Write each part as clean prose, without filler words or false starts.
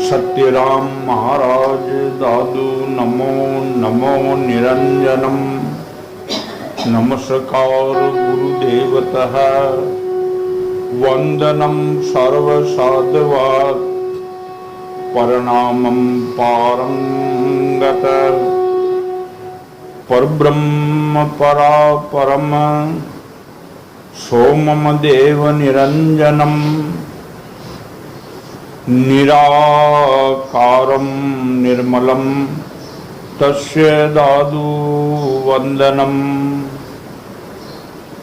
सत्यराम महाराज दादू नमो नमो निरंजनम। नमस्कार गुरुदेवतः वंदनम सर्वसाधुवात् प्रणामं पारंगत परब्रह्म परापरम सोमम देव निरंजनम निराकारं निर्मलं तस्य दादू वंदनम।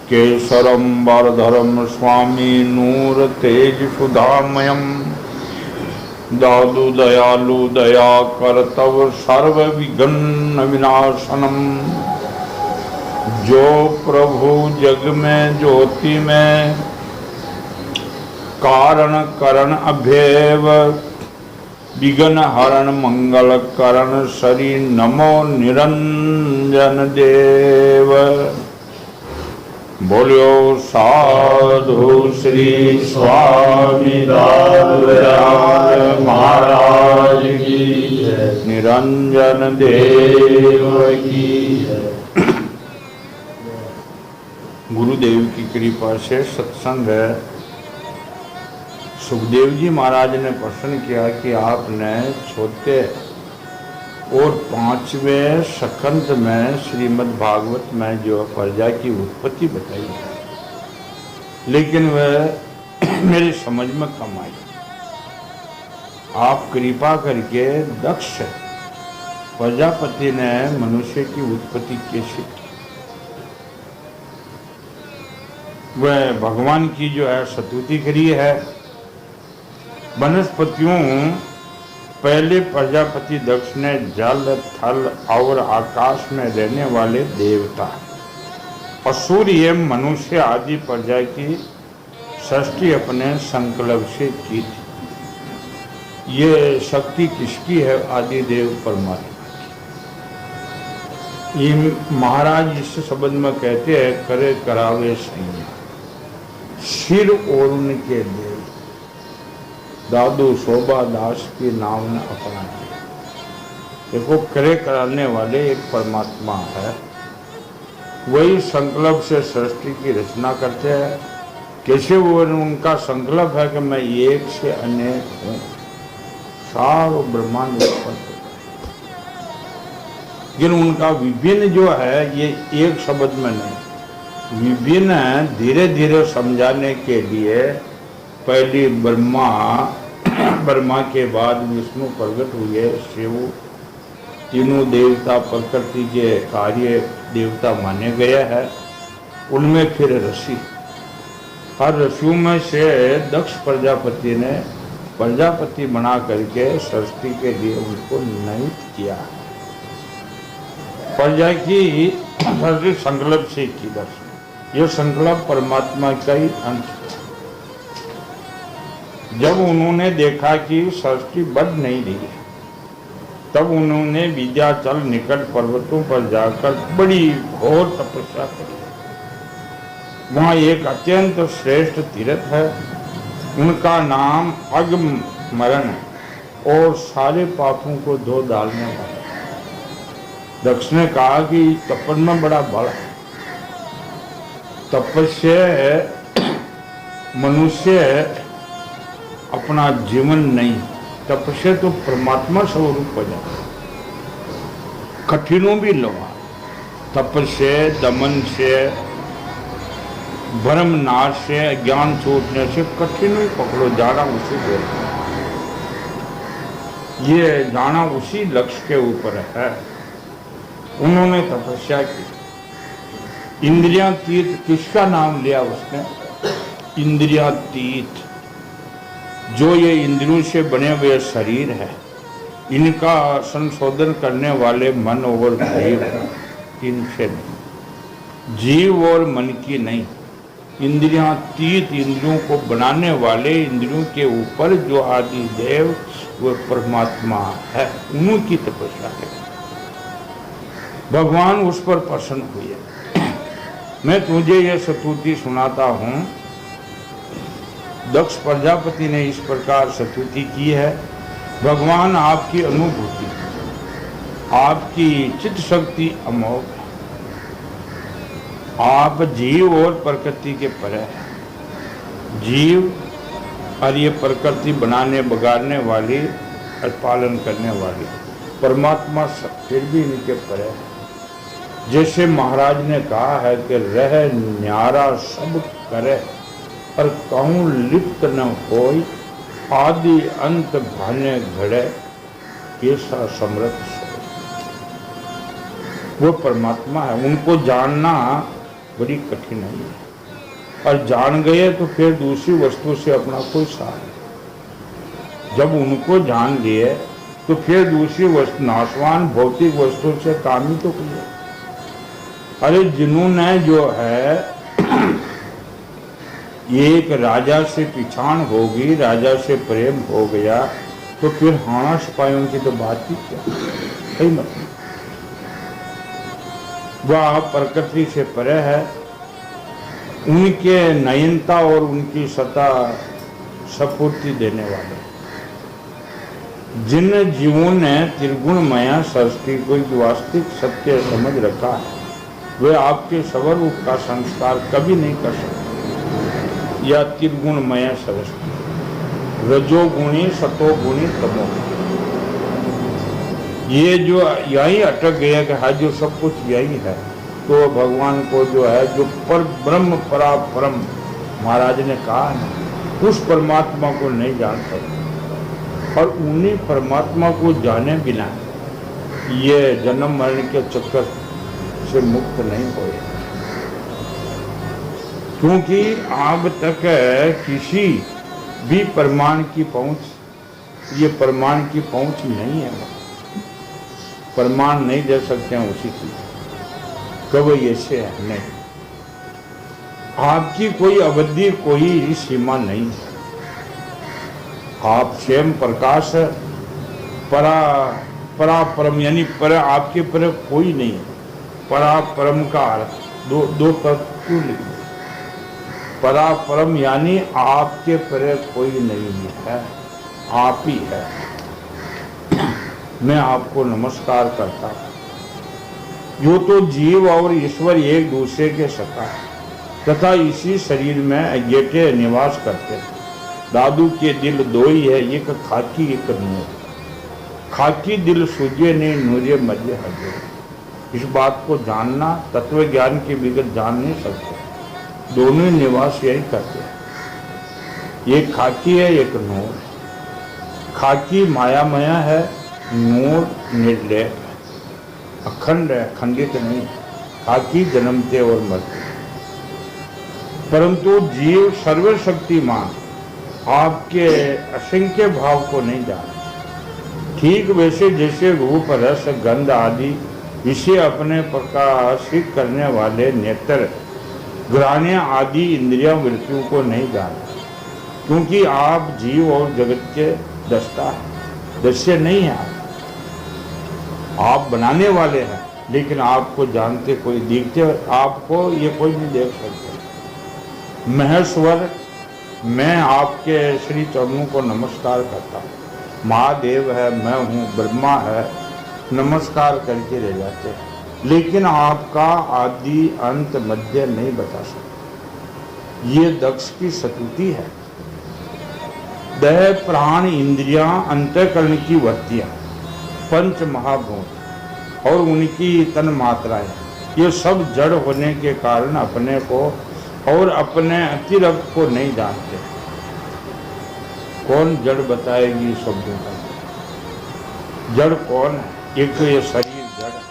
केसरं वरधरं स्वामी नूर तेज सुधामयम् दादू दयालु दया करतव सर्व विघ्न विनाशनम। जो प्रभु जग में ज्योति में कारण करण अभेव विघ्न हरण मंगल करण श्री नमो निरंजन देव। बोलियो साधु श्री स्वामी दादूदयाल महाराज की निरंजन देव की। गुरुदेव की कृपा से सत्संग है। सुखदेव जी महाराज ने प्रश्न किया कि आपने छोटे और 5वें स्कंध में श्रीमद् भागवत में जो प्रजा की उत्पत्ति बताई है, लेकिन वह मेरी समझ में कम आई। आप कृपा करके दक्ष प्रजापति ने मनुष्य की उत्पत्ति कैसे की, वह भगवान की जो है स्तुति करी है। वनस्पतियों पहले प्रजापति दक्ष ने जल थल और आकाश में रहने वाले देवता असुर एवं मनुष्य आदि प्रजा की सृष्टि अपने संकल्प से की थी। ये शक्ति किसकी है? आदि देव परमात्मा की। ये महाराज इस शब्द में कहते हैं करे करावे सैया सिर और उनके देव। दादू शोभा दास के नाम ने अपना किया। देखो करे कराने वाले एक परमात्मा है, वही संकल्प से सृष्टि की रचना करते हैं। कैसे वो उनका संकल्प है कि मैं एक से अनेक हूँ, सारो ब्रह्मांड उत्पन्न। लेकिन उनका विभिन्न जो है ये एक शब्द में नहीं, विभिन्न धीरे धीरे समझाने के लिए पहली ब्रह्मा के बाद विष्णु प्रकट हुए, शिव, तीनों देवता प्रकृति के कार्य देवता माने गए हैं। उनमें फिर ऋषि, हर ऋषियों में से दक्ष प्रजापति ने प्रजापति बना करके सृष्टि के लिए उनको नियुक्त किया। प्रजा की संकल्प से की दक्ष, यह संकल्प परमात्मा का ही अंश। जब उन्होंने देखा कि सृष्टि बढ़ नहीं रही है, तब उन्होंने विंध्याचल निकट पर्वतों पर जाकर बड़ी घोर तपस्या की। वहाँ एक अत्यंत श्रेष्ठ तीर्थ है, उनका नाम अगमरण है और सारे पापों को धो डालने वाला। दक्ष ने कहा कि तपन में बड़ा बल है, तपस्या मनुष्य अपना जीवन नहीं, तपस्या तो परमात्मा स्वरूप हो जाता है। कठिनों भी लोहा, तपस्या दमन से, भ्रम नाश से, ज्ञान छूटने से कठिनों ही पकड़ो, जाना उसी को। ये जाना उसी लक्ष्य के ऊपर है। उन्होंने तपस्या की। इंद्रियातीत किसका नाम लिया उसने? इंद्रियातीत, जो ये इंद्रियों से बने हुए शरीर है, इनका संशोधन करने वाले मन और जीव, इनसे नहीं, जीव और मन की नहीं, इंद्रियातीत इंद्रियों को बनाने वाले, इंद्रियों के ऊपर जो आदि देव वो परमात्मा है, उनकी तपस्या है। भगवान उस पर प्रसन्न हुए। मैं तुझे ये स्तुति सुनाता हूँ। दक्ष प्रजापति ने इस प्रकार स्तुति की है। भगवान आपकी अनुभूति, आपकी चित्त शक्ति अमोघ है। आप जीव और प्रकृति के परे हैं। जीव और ये प्रकृति बनाने बिगाड़ने वाली और पालन करने वाली, परमात्मा फिर भी इनके परे है। जैसे महाराज ने कहा है कि रह न्यारा सब करे पर कहूँ लिप्त न होई, आदि अंत भाने घड़े ऐसा समर्थ सोई। वो परमात्मा है, उनको जानना बड़ी कठिन है, और जान गए तो फिर दूसरी वस्तु से अपना कोई सार नहीं। जब उनको जान लिए तो फिर दूसरी वस्तु, नाशवान भौतिक वस्तु से काम ही तो किया। अरे जिन्होंने जो है एक राजा से पिछाड़ होगी, राजा से प्रेम हो गया, तो फिर हाना सिपाहियों की तो बात ही क्या, सही मतलब। वह प्रकृति से परे है, उनके नयनता और उनकी सत्ता सपूर्ति देने वाले। जिन जीवों ने त्रिगुण माया सृष्टि को वास्तविक सत्य समझ रखा है, वे आपके स्वरूप का संस्कार कभी नहीं कर सकते। या त्रिगुण माया सृष्टि, रजोगुणी सतोगुणी तमोगुणी, ये जो यही अटक गया कि हाँ जो सब कुछ यही है, तो भगवान को जो है, जो पर ब्रह्म परा परम महाराज ने कहा है, उस परमात्मा को नहीं जान सकते। और उन्हीं परमात्मा को जाने बिना ये जन्म मरण के चक्कर से मुक्त नहीं हुए, क्योंकि अब तक किसी भी प्रमाण की पहुंच, ये प्रमाण की पहुंच नहीं है। प्रमाण नहीं दे सकते हैं उसी की, कभी ऐसे है नहीं। आपकी कोई अवधि, कोई सीमा नहीं है। आप स्वयं प्रकाश परापरम, यानी पर आपके पर कोई नहीं है। परापरम का अर्थ दो तत्व क्यों लिख दे? परापरम यानी आपके पर कोई नहीं है, आप ही है। मैं आपको नमस्कार करता हूँ। जो तो जीव और ईश्वर एक दूसरे के सखा है तथा इसी शरीर में अज्ञेय निवास करते हैं। दादू के दिल दो ही है, एक खाकी एक नूर। खाकी दिल सूझे नहीं, नूरे मजे हजे। इस बात को जानना, तत्व ज्ञान के बिगड़ जान नहीं सकते। दोनों ही निवास यही करते हैं। एक खाकी है, एक नूर। खाकी मायामय है, नूर निर्लेप है, अखंड है, खंडित नहीं। खाकी जन्मते और मरते, परंतु जीव सर्वशक्तिमान आपके असंख्य भाव को नहीं जाने। ठीक वैसे जैसे रूप रस गंध आदि इसे अपने प्रकाशित करने वाले नेत्र ग्रहण आदि इंद्रिया वृत्तियों को नहीं जानते, क्योंकि आप जीव और जगत के दृष्टा हैं, दृश्य नहीं है। आप बनाने वाले हैं, लेकिन आपको जानते कोई, देखते आपको ये कोई नहीं देख सकते। महेश्वर, मैं आपके श्री चरणों को नमस्कार करता हूँ। महादेव है, मैं हूँ, ब्रह्मा है, नमस्कार करके रह जाते हैं, लेकिन आपका आदि अंत मध्य नहीं बता सकते। ये दक्ष की स्तुति है। देह प्राण इंद्रियां अंतःकरण की वृत्तियां, पंच महाभूत और उनकी तन मात्राएं, ये सब जड़ होने के कारण अपने को और अपने अतिरिक्त को नहीं जानते। कौन जड़ बताएगी शब्दों का? जड़ कौन है? एक तो ये शरीर जड़ है,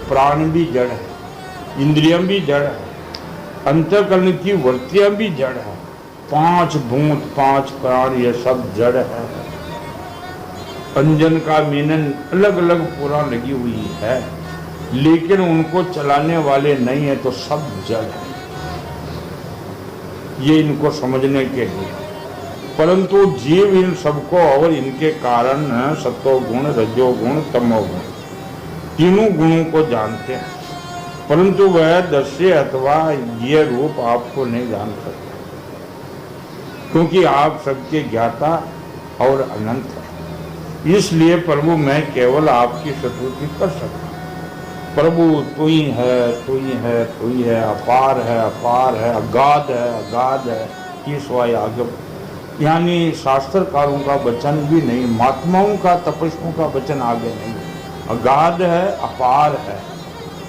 प्राण भी जड़ है, इंद्रियां भी जड़ है, अंतःकरण की वृत्तियां भी जड़ है, पांच भूत पांच प्राण ये सब जड़ है। अंजन का मीनन अलग अलग पूरा लगी हुई है, लेकिन उनको चलाने वाले नहीं है, तो सब जड़ है। ये इनको समझने के लिए, परंतु जीव इन सबको और इनके कारण सत्वगुण रजोगुण तमोगुण तीनों गुणों को जानते हैं, परंतु वह दृश्य अथवा ये रूप आपको नहीं जान सकते। क्योंकि आप सबके ज्ञाता और अनंत है। इसलिए प्रभु मैं केवल आपकी स्तुति कर सकता हूँ। प्रभु तू ही है, तू ही है, तू ही है, अपार है, अपार है, अगाध है, अगाध है, ईश्वाय आगे। यानी शास्त्रकारों का वचन भी नहीं, महात्माओं का, तपस्वियों का वचन आगे नहीं। अगाध है, अपार है,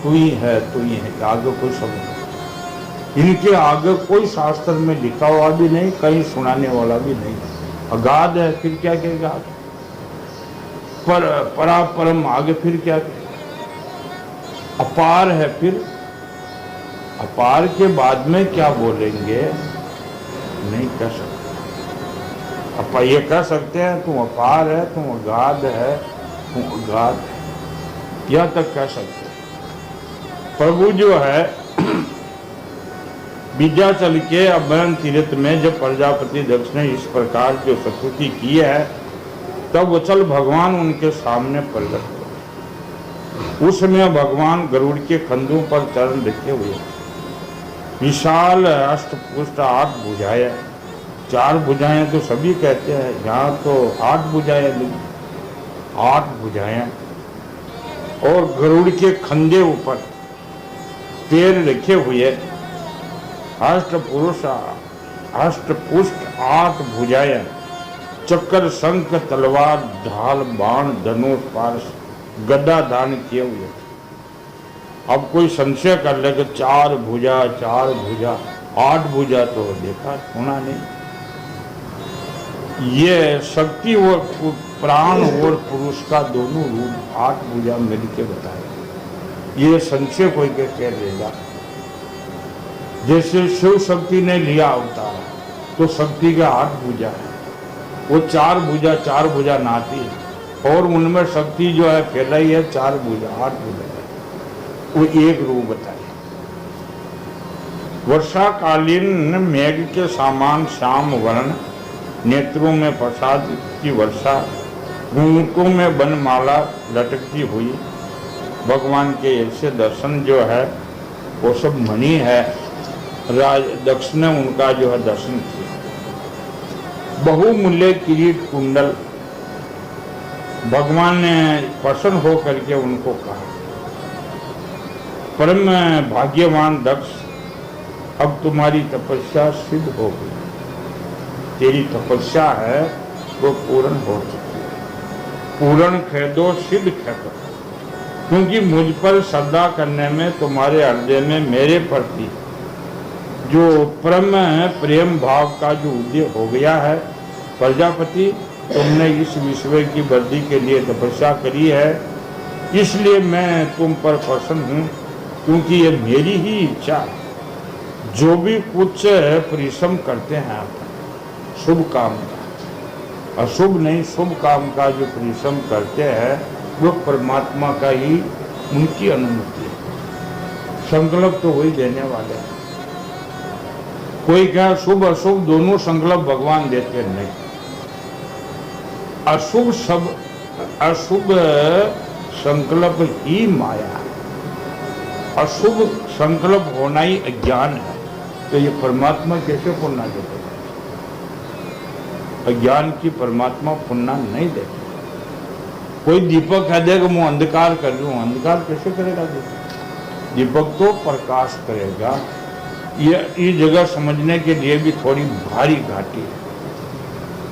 तू ही है, तू ही है, आगे कोई शब्द नहीं। इनके आगे कोई शास्त्र में लिखा हुआ भी नहीं, कहीं सुनाने वाला भी नहीं। अगाध है, फिर क्या कहेगा? परापरम, आगे फिर क्या कहेगा? अपार है, फिर अपार के बाद में क्या बोलेंगे? नहीं कह सकते। ये कह सकते हैं तुम अपार है, तुम अगाध है, तुम अगाध है, यह तक कह सकते हैं। प्रभु जो है विंध्याचल के अभयन तीर्थ में जब प्रजापति दक्ष ने इस प्रकार जो स्तुति की है, तब वत्सल भगवान उनके सामने प्रकट हुए। उस समय भगवान गरुड़ के खंडों पर चरण रखे हुए, विशाल अष्टपुष्ट 8 भुजाएं। 4 भुजाएं तो सभी कहते हैं, यहाँ तो 8 भुजाएं ली, 8 भुजाएं। और गरुड़ के खंडे ऊपर पैर रखे हुए, अष्टपुरुष, अष्टपुष्ट 8 भुजाएं, चक्र, शंख, तलवार, ढाल, बाण, धनुष, पारस, गदा धारण किए हुए। अब कोई संशय कर ले कि 4 भुजा, 4 भुजा, 8 भुजा तो देखा सुना नहीं। ये शक्ति और प्राण और पुरुष का दोनों रूप 8 भुजा मिलके बताया। ये संशय कोई के कह देगा। जैसे शिव शक्ति ने लिया अवतार, तो शक्ति का 8 भुजा है, वो 4 भुजा, 4 भुजा नाती है, और उनमें शक्ति जो है फैलाई है 4 भुजा, 8 भुजा है, वो एक रूप बताया। वर्षाकालीन मेघ के समान श्याम वर्ण, नेत्रों में प्रसाद की वर्षा, घूंघटों में वनमाला लटकती हुई। भगवान के ऐसे दर्शन जो है वो सब मणि है। राज दक्ष ने उनका जो है दर्शन किया। बहुमूल्य किरीट कुंडल। भगवान ने प्रसन्न होकर के उनको कहा, परम भाग्यवान दक्ष, अब तुम्हारी तपस्या सिद्ध हो गई। तेरी तपस्या है वो पूर्ण हो चुकी है। पूर्ण कह दो, सिद्ध कह दो, क्योंकि मुझ पर श्रद्धा करने में तुम्हारे हृदय में मेरे प्रति जो परम प्रेम भाव का जो उदय हो गया है। प्रजापति, तुमने इस विश्व की वृद्धि के लिए तपस्या करी है, इसलिए मैं तुम पर प्रसन्न हूँ, क्योंकि ये मेरी ही इच्छा है। जो भी कुछ परिश्रम करते हैं आप शुभ काम का, अशुभ नहीं, शुभ काम का जो परिश्रम करते हैं वो परमात्मा का ही उनकी अनुमति है। संकल्प तो वही देने वाले हैं। कोई क्या शुभ अशुभ दोनों संकल्प भगवान देते नहीं। अशुभ सब अशुभ संकल्प ही माया है। अशुभ संकल्प होना ही अज्ञान है। तो ये परमात्मा कैसे पुण्य देते? अज्ञान की परमात्मा पुण्य नहीं देते। कोई दीपक कह देगा मैं अंधकार कर रही हूँ, अंधकार कैसे करेगा दीपक? दीपक तो प्रकाश करेगा। ये जगह समझने के लिए भी थोड़ी भारी घाटी है।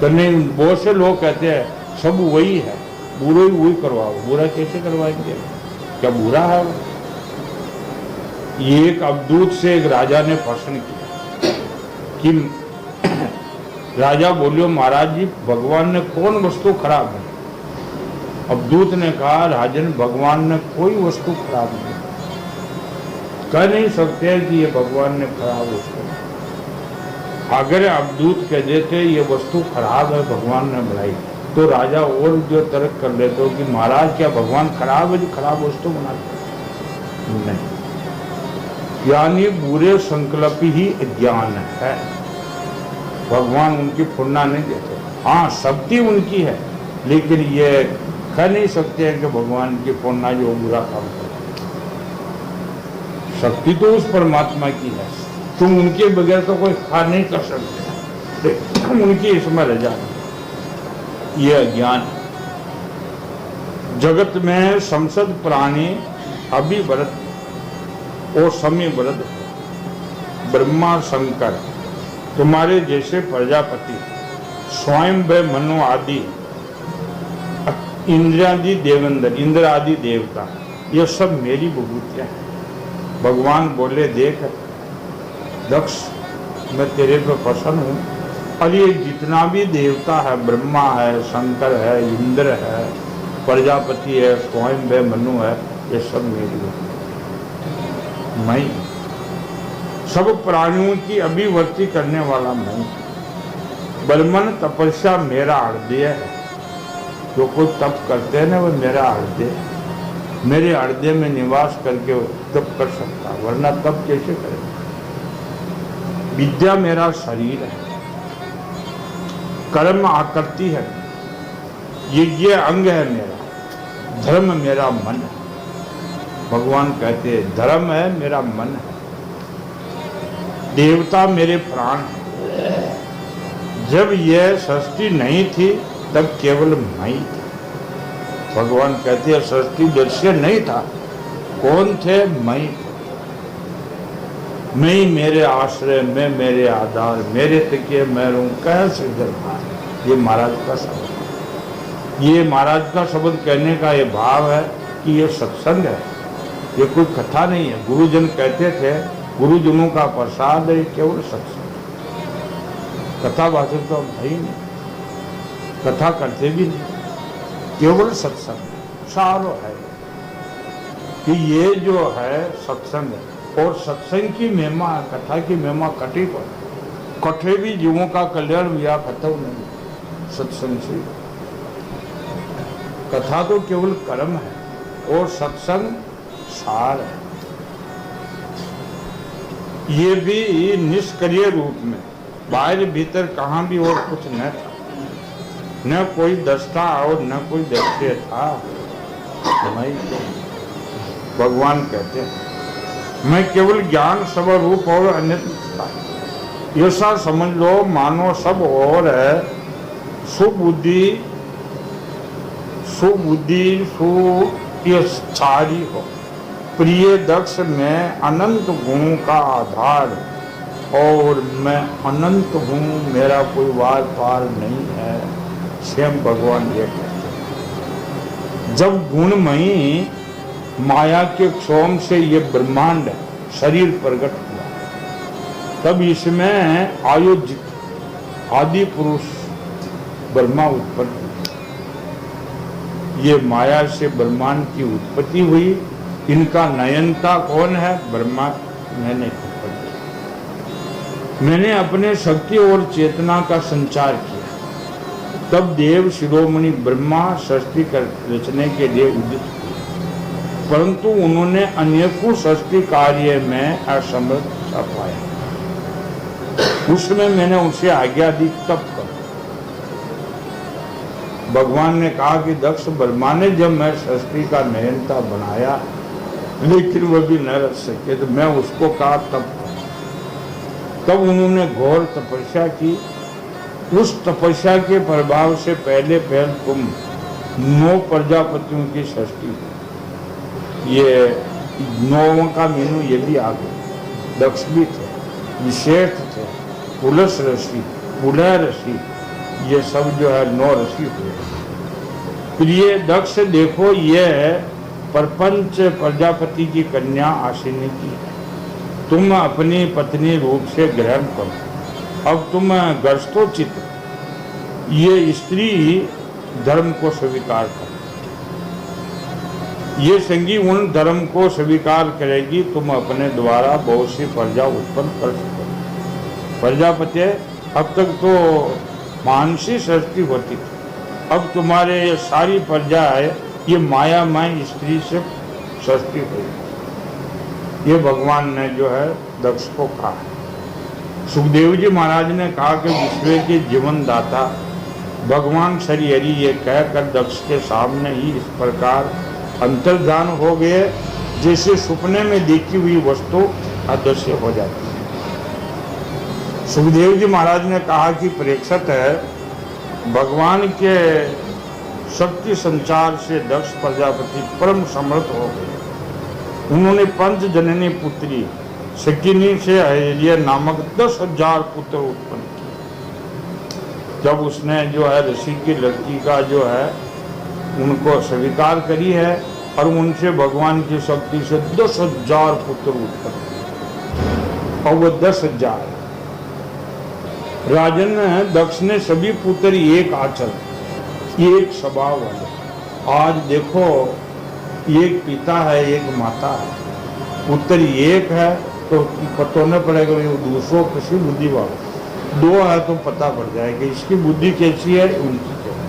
करने बहुत से लोग कहते हैं सब वही है, बुरा ही वही करवाओ। बुरा कैसे करवाएंगे? क्या बुरा है वो? ये एक अवधूत से एक राजा ने प्रश्न किया कि राजा बोलियो महाराज जी, भगवान ने कौन वस्तु खराब है? अवधूत ने कहा राजन, भगवान ने कोई वस्तु खराब नहीं। कह नहीं सकते कि ये भगवान ने खराब वस्तु। अगर अवधूत कह देते ये वस्तु खराब है, भगवान ने बनाई, तो राजा और जो तर्क कर लेते हो कि महाराज क्या भगवान खराब है जो खराब वस्तु बनाते? नहीं, यानी बुरे संकल्प ही अज्ञान है। भगवान उनकी पुण्य नहीं देते। हाँ, शक्ति उनकी है, लेकिन ये कह नहीं सकते हैं कि भगवान की पुण्य जो बुरा काम करे। शक्ति तो उस परमात्मा की है, तुम उनके बगैर तो कोई कार्य नहीं कर सकते। उनकी इसमें रजा, ये अज्ञान। जगत में संसद प्राणी अभिव्रत और समीव्रत, ब्रह्मा शंकर तुम्हारे जैसे प्रजापति, स्वयं व मनु आदि इंद्रादि देवेंद्र, इंद्र आदि देवता, ये सब मेरी विभूतियां हैं। भगवान बोले देख दक्ष, मैं तेरे पे प्रसन्न हूँ, और ये जितना भी देवता है, ब्रह्मा है, शंकर है, इंद्र है, प्रजापति है, स्वयं व मनु है, ये सब मेरी विभूति। मैं सब प्राणियों की अभिव्यक्ति करने वाला मैं। बलमन तपस्या मेरा हृदय है, जो कोई तप करते हैं ना वो मेरा हृदय, मेरे हृदय में निवास करके तप कर सकता, वरना तप कैसे करेगा। विद्या मेरा शरीर है, कर्म आकृति है, ये अंग है मेरा, धर्म मेरा मन है। भगवान कहते हैं धर्म है मेरा मन है, देवता मेरे प्राण है। जब यह सृष्टि नहीं थी तब केवल मैं ही था। भगवान कहते हैं सृष्टि दृश्य नहीं था, कौन थे? मैं। मैं ही मेरे आश्रय में, मेरे आधार, मेरे तकिए मैं रहूं, कैसे दरबार। ये महाराज का शब्द, ये महाराज का शब्द कहने का ये भाव है कि ये सत्संग है, ये कोई कथा नहीं है। गुरुजन कहते थे गुरुजनों का प्रसाद है केवल सत्संग, कथा भाषण तो है ही नहीं, कथा करते भी नहीं, केवल सत्संग सारो है कि ये जो है सत्संग है। और सत्संग की महिमा, कथा की महिमा कटी पर, कठे भी जीवों का कल्याण हुआ खत्म नहीं सत्संग से। कथा तो केवल कर्म है और सत्संग सार है। ये भी निष्क्रिय रूप में, बाहर भीतर कहाँ भी और कुछ न था, न कोई दस्ता और न कोई दृश्य था। मैं, भगवान कहते हैं मैं केवल ज्ञान स्वरूप और अन्यथा था। ऐसा समझ लो मानो सब और है, सुबुद्धि सुचारी हो। प्रिय दक्ष में अनंत गुणों का आधार, और मैं अनंत हूँ, मेरा कोई वार पार नहीं है। स्वयं भगवान ये कहते हैं। जब गुणमयी माया के क्षोभ से ये ब्रह्मांड शरीर प्रकट हुआ, तब इसमें आयोजित आदि पुरुष ब्रह्मा उत्पन्न हुए। ये माया से ब्रह्मांड की उत्पत्ति हुई। इनका नयनता कौन है? ब्रह्मा। मैंने मैंने अपने शक्ति और चेतना का संचार किया, तब देव शिरोमणि ब्रह्मा सृष्टि कर रचने के लिए उदित हुए, परंतु उन्होंने अनेकों सृष्टि कार्य में असमर्थ पाया। उसमें मैंने उसे आज्ञा दी तब कर। भगवान ने कहा कि दक्ष, ब्रह्मा ने जब मैं सृष्टि का नयनता बनाया लेकिन वह भी न रच सके, तो मैं उसको कहा तब उन्होंने घोर तपस्या की। उस तपस्या के प्रभाव से पहले तुम 9 प्रजापतियों की सृष्टि हुई। ये 9 का मीनू ये भी आ गए। दक्ष भी थे, विशेष थे, पुलस ऋषि, पुलह ऋषि, ये सब जो है 9 ऋषि हुए। प्रिय दक्ष, देखो ये प्रपंच प्रजापति की कन्या आशिनी की है, तुम अपनी पत्नी रूप से ग्रहण करो। अब तुम ग्रस्तोचित ये स्त्री धर्म को स्वीकार करो। ये संगी उन धर्म को स्वीकार करेगी, तुम अपने द्वारा बहुत सी प्रजा उत्पन्न कर सको। प्रजापति, अब तक तो मानसी सृष्टि होती थी, अब तुम्हारे ये सारी प्रजा है ये मायामय स्त्री से सृष्टि हुई। ये भगवान ने जो है दक्ष को कहा। सुखदेव जी महाराज ने कहा कि विश्व के जीवन दाता भगवान श्री हरि ये कहकर दक्ष के सामने ही इस प्रकार अंतर्धान हो गए, जैसे सपने में देखी हुई वस्तु अदृश्य हो जाती है। सुखदेव जी महाराज ने कहा कि परीक्षित है, भगवान के शक्ति संचार से दक्ष प्रजापति परम समर्थ हो गए। उन्होंने पंच जननी पुत्री शकिनी से अहिल्या नामक 10,000 पुत्र उत्पन्न किए। जब उसने जो है ऋषि की लड़की का जो है उनको स्वीकार करी है और उनसे भगवान की शक्ति से 10,000 पुत्र उत्पन्न किए और वो 10,000 राजन दक्ष ने सभी पुत्र एक आचरण एक स्वभाव वाले। आज देखो एक पिता है एक माता है, पुत्र एक है तो पता न पड़ेगा दूसरों किसी बुद्धि वाला, दो है तो पता पड़ जाएगा इसकी बुद्धि कैसी है उनकी क्या है।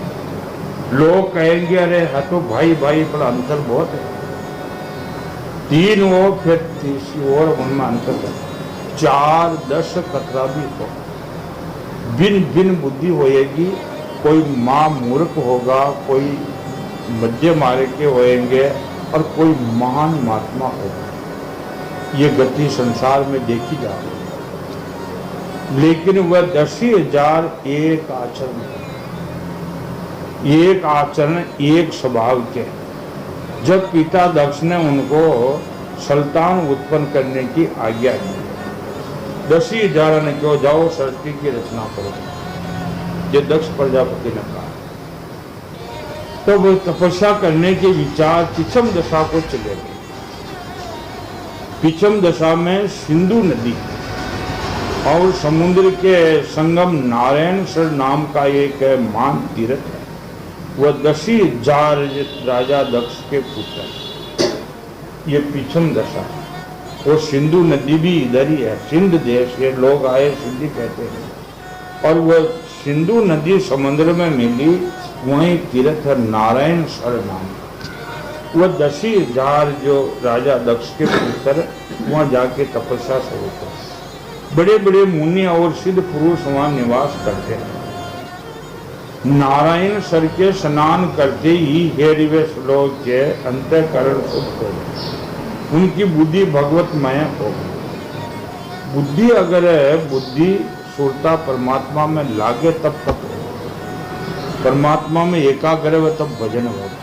लोग कहेंगे अरे है तो भाई भाई पर अंतर बहुत है, 3 हो फिर तीसरी और उनमें अंतर है, 4 10 खतरा भी हो, भिन्न भिन्न बुद्धि होएगी। कोई माँ मूर्ख होगा, कोई मध्य मार्ग के होएंगे और कोई महान महात्मा होगा। ये गति संसार में देखी जा रही है। लेकिन वह 10,000 एक आचरण एक स्वभाव के। जब पिता दक्ष ने उनको संतान उत्पन्न करने की आज्ञा दी, 10,000 ने क्यों जाओ सृष्टि की रचना करो, ये दक्ष प्रजापति ने कहा। तो वो तपस्या करने के विचार पिछम दशा को चले गए। पिछम दशा में सिंधु नदी और समुद्र के संगम नारायणसर नाम का एक मान तीर्थ है। वह 10,000 राजा दक्ष के पुत्र, ये पिछम दशा। वो सिंधु नदी भी इधर ही है, सिंध देश के लोग आए सिंधी कहते हैं। और वह सिंधु नदी समुद्र में मिली, वहीं तीर्थ है नारायणसर नाम। वह 10,000 जो राजा दक्ष के पुत्र वहां जाके तपस्या शुरू कर। बड़े बड़े मुनि और सिद्ध पुरुष वहां निवास करते हैं। नारायण सर के स्नान करते ही हेरवे श्लोक के अंतःकरण शुद्ध हो गए, उनकी बुद्धि भगवतमय हो गई। बुद्धि अगर बुद्धि सुरता परमात्मा में लागे तब परमात्मा में एकाग्र हो तब भजन होगा।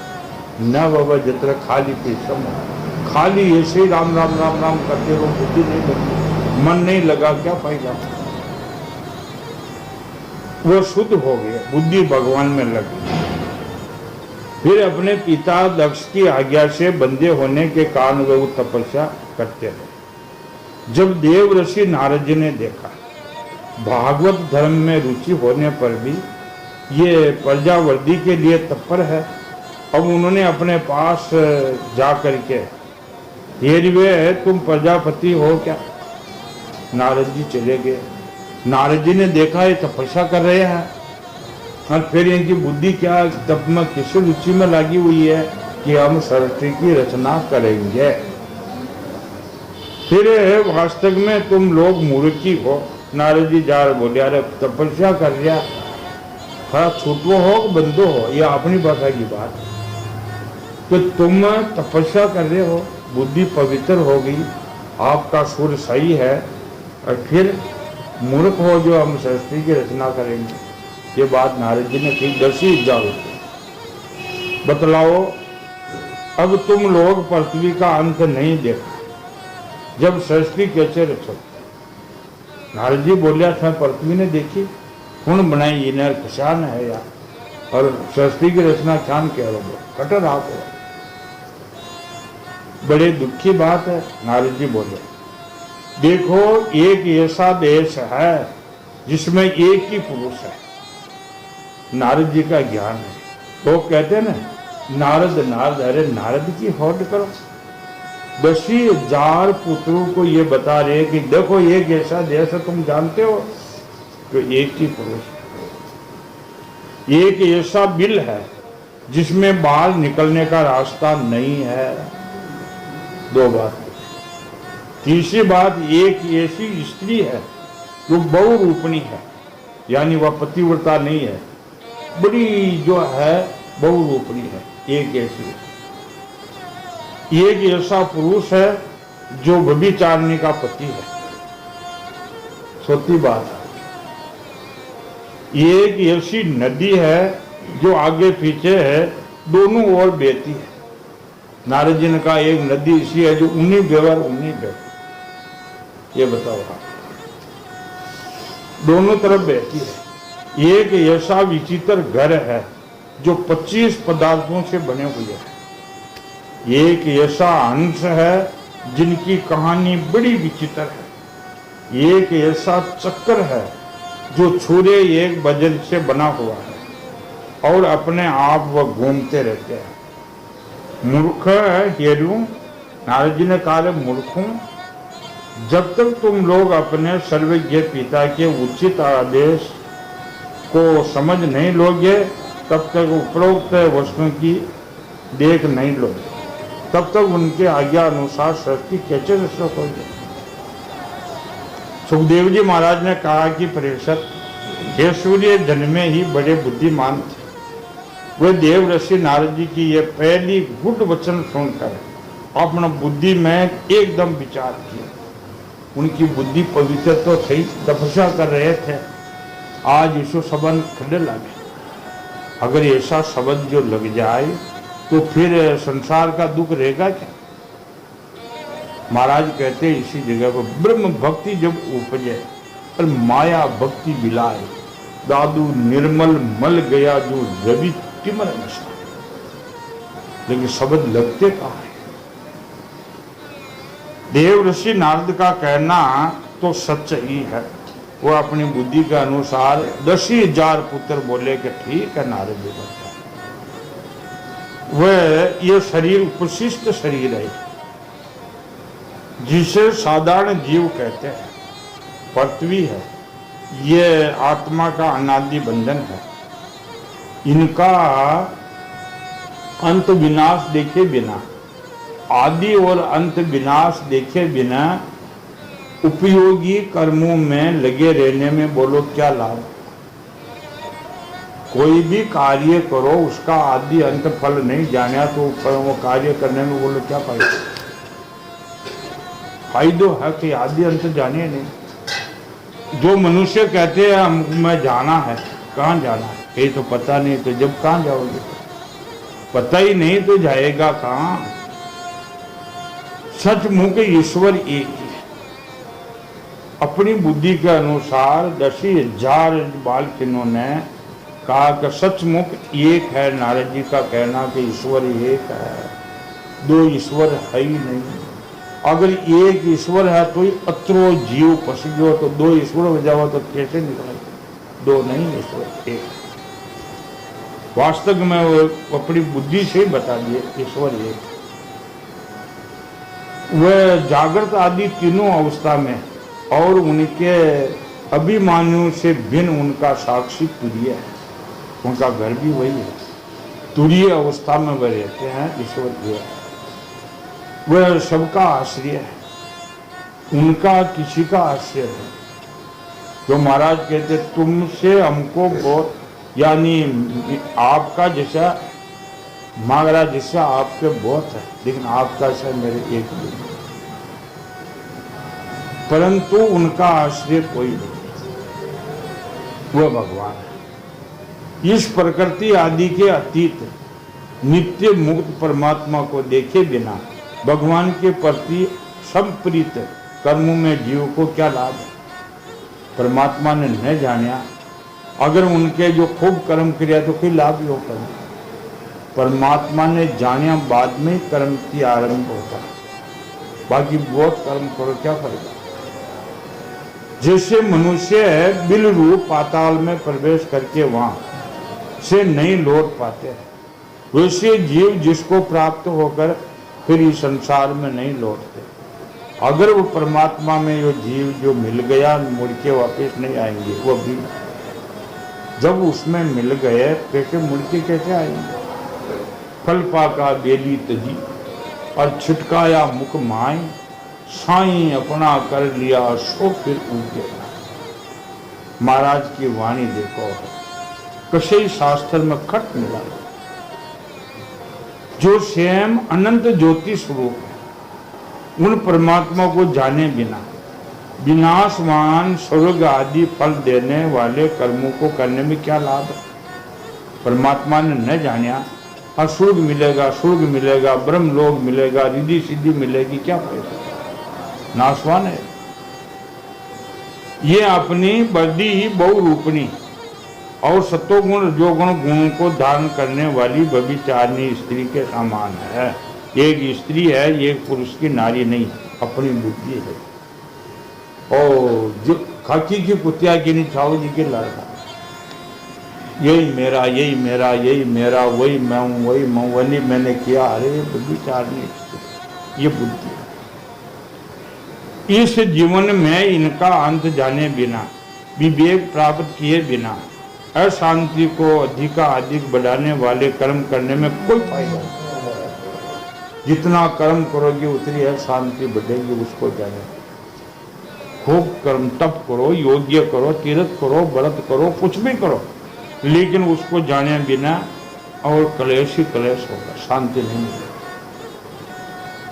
न बाबा जितना खाली परिश्रम खाली ऐसे राम राम राम राम करते रहो, बुद्धि नहीं लगती, मन नहीं लगा, क्या फायदा। वो शुद्ध हो गया, बुद्धि भगवान में लगी। फिर अपने पिता दक्ष की आज्ञा से बंधे होने के कारण वे तपस्या करते रहे। जब देव ऋषि नारद जी ने देखा भागवत धर्म में रुचि होने पर भी ये प्रजावर्दी के लिए तत्पर है, अब उन्होंने अपने पास जा करके हेरवे तुम प्रजापति हो क्या। नारद जी चले गए। नारद जी ने देखा ये तपस्या कर रहे हैं और फिर इनकी बुद्धि क्या तप में किस रुचि में लगी हुई है कि हम सृष्टि की रचना करेंगे। फिर वास्तव में तुम लोग मूर्खी हो। नारद जी जा रहे बोले अरे तपस्या कर रहा, खरा छूटो हो बंदो हो, यह अपनी भाषा की बात। तो तुम तपस्या कर रहे हो, बुद्धि पवित्र हो गई, आपका सुर सही है, और फिर मूर्ख हो जो हम सृष्टि की रचना करेंगे। ये बात नारद जी ने कही। 10,000 बतलाओ, अब तुम लोग पृथ्वी का अंत नहीं देखा, जब सृष्टि कैसे रचो। नारद जी बोलिया था पृथ्वी ने देखी, कौन बनाई, इन्हें किसान है यार, और सृष्टि की रचना खान कह रहे हो, कटर आप हो। बड़े दुखी बात है। नारद जी बोले देखो एक ऐसा देश है जिसमें एक ही पुरुष है। नारद जी का ज्ञान है। लोग कहते हैं ना नारद नारद, अरे नारद की होड़ करो। 10,000 पुत्रों को ये बता रहे कि देखो एक ऐसा देश है, तुम जानते हो, तो एक ही पुरुष। एक ऐसा बिल है जिसमें बाहर निकलने का रास्ता नहीं है। 2 बात। तीसरी बात, एक ऐसी स्त्री है जो बहुरूपणी है, यानी वह पतिव्रता नहीं है, बड़ी जो है बहुरूपणी है। एक ऐसी, एक ऐसा पुरुष है जो व्यभिचारिणी का पति है। सोती बात। ये एक ऐसी नदी है जो आगे पीछे है, दोनों ओर बहती है। नारद जी ने कहा एक नदी ऐसी है जो उन्हीं बेवर उन्हीं बहती। ये बताओ आप, दोनों तरफ बहती है। एक ऐसा विचित्र घर है जो 25 पदार्थों से बने हुए है। एक ऐसा हंस है जिनकी कहानी बड़ी विचित्र है। एक ऐसा चक्कर है जो छुरे एक वजन से बना हुआ है और अपने आप वह घूमते रहते हैं। मूर्ख है हेरू, नारद जी ने कहा मूर्खों, जब तक तुम लोग अपने सर्वज्ञ पिता के उचित आदेश को समझ नहीं लोगे, तब तक उपरोक्त वस्तुओं की देख नहीं लोगे, तब तक उनके आज्ञा अनुसार सृष्टि कैसे नष्ट होगी। सुखदेव जी महाराज ने कहा कि परीक्षित, हे सूर्य जन्मे ही बड़े बुद्धिमान थे। वे देव ऋषि नारद जी की ये पहली गुड वचन सुनकर अपना बुद्धि में एकदम विचार किया। उनकी बुद्धि पवित्र तो थी, तपस्या कर रहे थे, आज यीशु शब्द खड़े लगे। अगर ऐसा शब्द जो लग जाए तो फिर संसार का दुख रहेगा क्या। महाराज कहते इसी जगह पर ब्रह्म भक्ति जब उपजे और माया भक्ति मिलाए, दादू निर्मल मल गया जो रवि तिमर नशा। लेकिन शब्द लगते कहाँ है। देव ऋषि नारद का कहना तो सच ही है। वो अपनी बुद्धि के अनुसार 10,000 पुत्र बोले कि ठीक है नारद जी का, वह ये शरीर उपशिष्ट शरीर है जिसे साधारण जीव कहते हैं, पृथ्वी है, ये आत्मा का अनादि बंधन है। इनका अंत विनाश देखे बिना, आदि और अंत विनाश देखे बिना उपयोगी कर्मों में लगे रहने में बोलो क्या लाभ। कोई भी कार्य करो उसका आदि अंत फल नहीं जाना तो वो कार्य करने में बोलो क्या फायदा। फायदो है कि आदि अंत जाने नहीं। जो मनुष्य कहते हैं मैं जाना है, कहाँ जाना है ये तो पता नहीं, तो जब कहाँ जाओगे, पता ही नहीं तो जाएगा कहाँ। सचमुच ईश्वर एक ही है। अपनी बुद्धि के अनुसार 10,000 बालकिनों ने कहा कि सचमुच एक है। नारद जी का कहना कि ईश्वर एक है, दो ईश्वर है ही नहीं। अगर एक ईश्वर है तो अत्रो जीव पसीजो, तो दो ईश्वर हो जाओ तो कैसे निकलेगा। दो नहीं, ईश्वर एक। वास्तव में वो अपनी बुद्धि से ही बता दिए ईश्वर एक। वह जागृत आदि तीनों अवस्था में और उनके अभिमानियों से भिन्न उनका साक्षी तुरीय है। उनका घर भी वही है, तुरीय अवस्था में वह रहते हैं। ईश्वर है, वह सबका आश्रय है, उनका किसी का आश्रय है। जो महाराज कहते तुमसे हमको बहुत, यानी आपका जैसा मांगरा जैसा आपके बहुत है, लेकिन आपका ऐसा मेरे एक भी नहीं। परंतु उनका आश्रय कोई नहीं, वह भगवान है। इस प्रकृति आदि के अतीत नित्य मुक्त परमात्मा को देखे बिना भगवान के प्रति संप्रीत कर्मों में जीव को क्या लाभ है। परमात्मा ने न जाना, अगर उनके जो खूब कर्म किया तो कोई लाभ ही होगा। परमात्मा ने जाने बाद में कर्म की आरंभ होता है, बाकी बहुत कर्म करो क्या फायदा। जैसे मनुष्य बिल रूप पाताल में प्रवेश करके वहां से नहीं लौट पाते, वैसे जीव जिसको प्राप्त होकर फिर इस संसार में नहीं लौटते। अगर वो परमात्मा में जो जीव जो मिल गया मुड़ के वापस नहीं आएंगे। वो भी जब उसमें मिल गए कैसे मुड़ के कैसे आएंगे। फल पाका बेली तजी और छिटकाया मुख माई, साईं अपना कर लिया सो फिर उनके। महाराज की वाणी देखो, कई शास्त्र में खट मिला। जो स्वयं अनंत ज्योति स्वरूप है, उन परमात्मा को जाने बिना विनाशवान स्वर्ग आदि फल देने वाले कर्मों को करने में क्या लाभ है? परमात्मा ने न जानिया स्वर्ग मिलेगा, ब्रह्म लोक मिलेगा, रिद्धि सिद्धि मिलेगी, क्या फायदा? नाशवान है। ये अपनी बदी बहुरूपणी और सत्वगुण रजोगुण गुण को धारण करने वाली व्यभिचारिणी स्त्री के समान है। एक स्त्री है, एक पुरुष की नारी नहीं, अपनी बुद्धि है। और जो खाकी की कुतिया की निछाव जी के लड़का, यही मेरा, यही मेरा, यही मेरा, वही मैं हूं, वही मैं, वही मैंने किया। अरे व्यभिचारिणी स्त्री, ये बुद्धि। इस जीवन में इनका अंत जाने बिना, विवेक प्राप्त किए बिना अशांति को अधिक बढ़ाने वाले कर्म करने में कोई फायदा नहीं। जितना कर्म करोगे उतनी अशांति बढ़ेगी, उसको जाने। खूब कर्म तप करो, योग्य करो, तीर्थ करो, व्रत करो, कुछ भी करो, लेकिन उसको जाने बिना और कलेश ही कलेश होगा, शांति नहीं मिलेगी।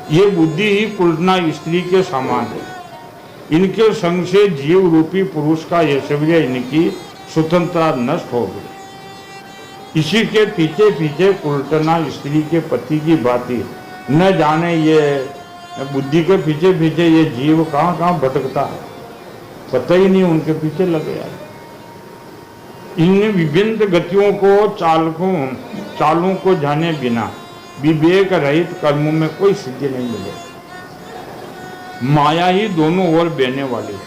ये बुद्धि ही कुलटना स्त्री के समान है। इनके संग से जीव रूपी पुरुष का ऐश्वर्य, इनकी स्वतंत्रता नष्ट हो गई। इसी के पीछे पीछे उल्टना स्त्री के पति की बाती, न जाने ये बुद्धि के पीछे पीछे ये जीव कहाँ कहाँ भटकता है, पता ही नहीं, उनके पीछे लगे यार। इन विभिन्न गतियों को चालों को जाने बिना विवेक रहित कर्मों में कोई सिद्धि नहीं मिलेगी। माया ही दोनों ओर बहने वाली है।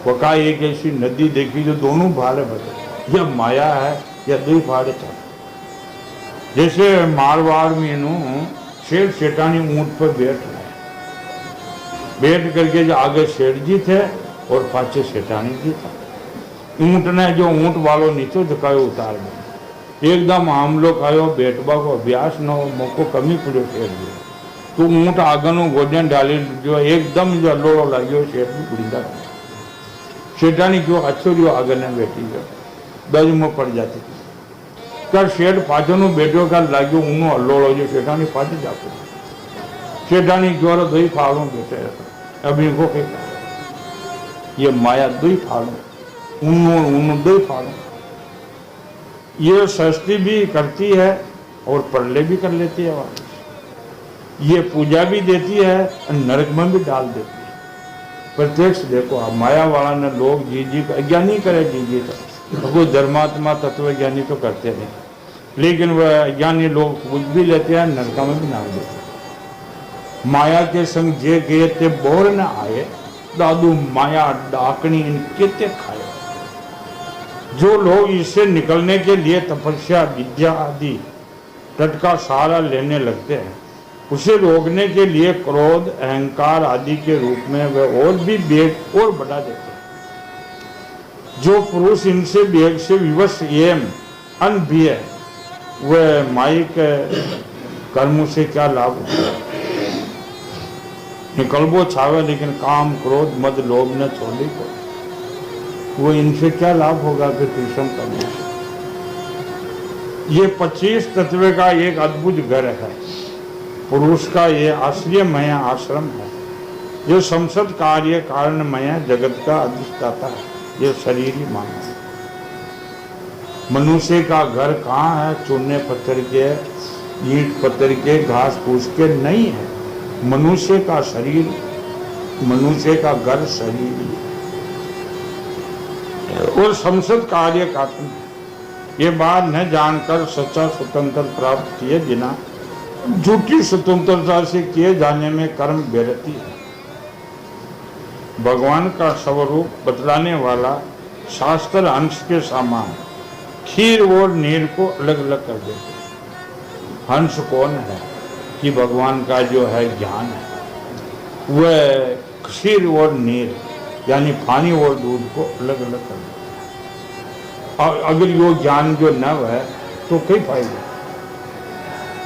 वका एक ऐसी नदी देखी जो दोनों भाड़े बदले, यह माया है या दो भाड़े चल। जैसे मारवाड़ में शेर शेटानी ऊंट पर बैठ करके जो आगे शेठ जी थे और पाछे शेटानी जी था। ऊंट ने जो ऊंट वालों नीचे झुकायो उतार में एकदम हम लोग आयो बैठवा को अभ्यास न हो, मोको कमी पड़ो शेर जी तो ऊंट आगनो गोजन डाली जो एकदम जो लोड़ो लाग्यो शेर भी बुढ़ीदा शेठानी क्यों अच्छो जो आगे ने बैठी गयो बाजू में पड़ जाती थी। कर शेठ पाछो नु बैठो का लाग्यो ऊनो अल्लोड़ो जो शेठानी पाछे जातो शेठानी क्यों दही फाड़ो बैठे अभी को ये माया दही फाड़ो ऊनो दही फाड़ो। ये सृष्टि भी करती है और प्रलय भी कर लेती है। ये पूजा भी देती है और नरक में भी डाल देती है। प्रत्यक्ष देखो आप माया वाला ने लोग जी का अज्ञानी करे जी तो कोई धर्मात्मा तत्व ज्ञानी तो करते नहीं, लेकिन वह अज्ञानी लोग पूज भी लेते हैं, नरक में भी डाल देते हैं। माया के संग जे गए ते बोर न आए, दादू माया डाकनी इनके खाए। जो लोग इससे निकलने के लिए तपस्या विद्या आदि तट का सहारा लेने लगते हैं, उसे रोकने के लिए क्रोध अहंकार आदि के रूप में वे और भी वेग और बढ़ा देते हैं। जो पुरुष इनसे वेग से विवश एवं अन भी है, वह मायिक कर्मों से क्या लाभ होता है? निकलबो छावे लेकिन काम क्रोध मद लोभ न छोड़े को, वो इनसे क्या लाभ होगा फिर कृष्ण करने से? ये 25 तत्व का एक अद्भुत घर है। पुरुष का ये आश्रयमय आश्रम है। ये संसद कार्य कारणमय जगत का अधिष्ठाता है। ये शरीर ही माना है। मनुष्य का घर कहाँ है? चूने पत्थर के, ईंट पत्थर के, घास फूस के नहीं है। मनुष्य का शरीर, मनुष्य का घर शरीर ही है। और संसद कार्य का ये बात न जानकर सच्चा स्वतंत्र प्राप्त किए बिना झूठी स्वतंत्रता से किए जाने में कर्म बेरती है। भगवान का स्वरूप बतलाने वाला शास्त्र हंस के समान खीर और नीर को अलग अलग कर देते हैं। हंस कौन है? कि भगवान का जो है ज्ञान है, वह खीर और नीर यानी पानी और दूध को अलग अलग कर देते हैं। और अगर यो ज्ञान जो न है तो कई फायदे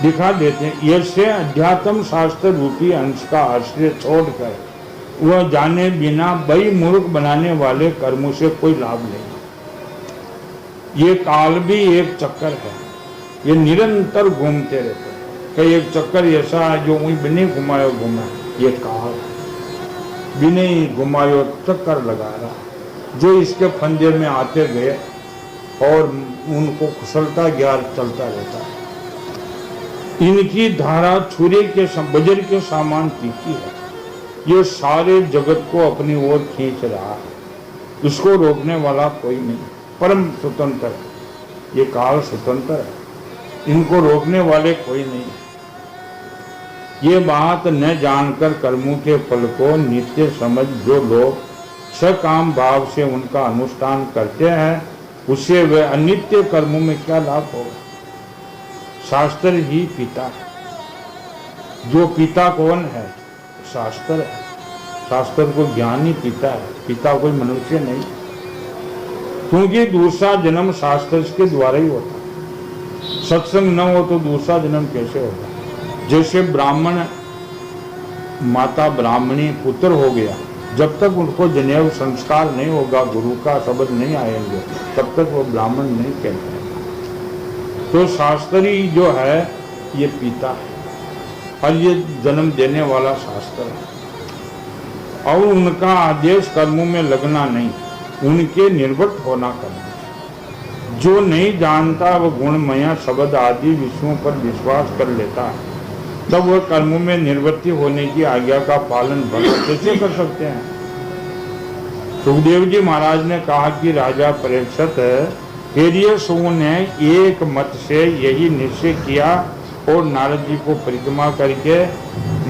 दिखा देते हैं। ऐसे अध्यात्म शास्त्र रूपी अंश का आश्रय छोड़कर वह जाने बिना बई मूर्ख बनाने वाले कर्मों से कोई लाभ नहीं। ये काल भी एक चक्कर है, ये निरंतर घूमते रहते हैं। कई एक चक्कर ऐसा है जो वही बिना घुमाए घूमा, ये काल। बिना ही घुमायो चक्कर लगा रहा, जो इसके फंदे में आते गए और उनको कुशलता ज्ञान चलता रहता है। इनकी धारा छुरे के वज्र के सामान तीखी है, ये सारे जगत को अपनी ओर खींच रहा है, इसको रोकने वाला कोई नहीं, परम स्वतंत्र है, ये काल स्वतंत्र है, इनको रोकने वाले कोई नहीं। ये बात न जानकर कर्मों के फल को नित्य समझ जो लोग सकाम भाव से उनका अनुष्ठान करते हैं, उससे वे अनित्य कर्मों में क्या लाभ होगा। शास्त्र ही पिता है। जो पिता कौन है? शास्त्र है। शास्त्र को ज्ञान ही पिता है, पिता कोई मनुष्य नहीं, क्योंकि दूसरा जन्म शास्त्र के द्वारा ही होता है। सत्संग न हो तो दूसरा जन्म कैसे होगा? जैसे ब्राह्मण माता ब्राह्मणी पुत्र हो गया, जब तक उनको जनेऊ संस्कार नहीं होगा, गुरु का शब्द नहीं आएंगे, तब तक वो ब्राह्मण नहीं कहते। तो शास्त्री जो है ये पिता है और ये जन्म देने वाला शास्त्र है, और उनका आदेश कर्मों में लगना नहीं, उनके निर्वृत्त होना करना। जो नहीं जानता वह गुणमय शब्द आदि विषयों पर विश्वास कर लेता है, तब वह कर्मों में निर्वृत्ति होने की आज्ञा का पालन भला कैसे कर सकते हैं? सुखदेव जी महाराज ने कहा कि राजा परीक्षित हिरण्यसुओं ने एक मत से यही निश्चय किया और नारद जी को परिक्रमा करके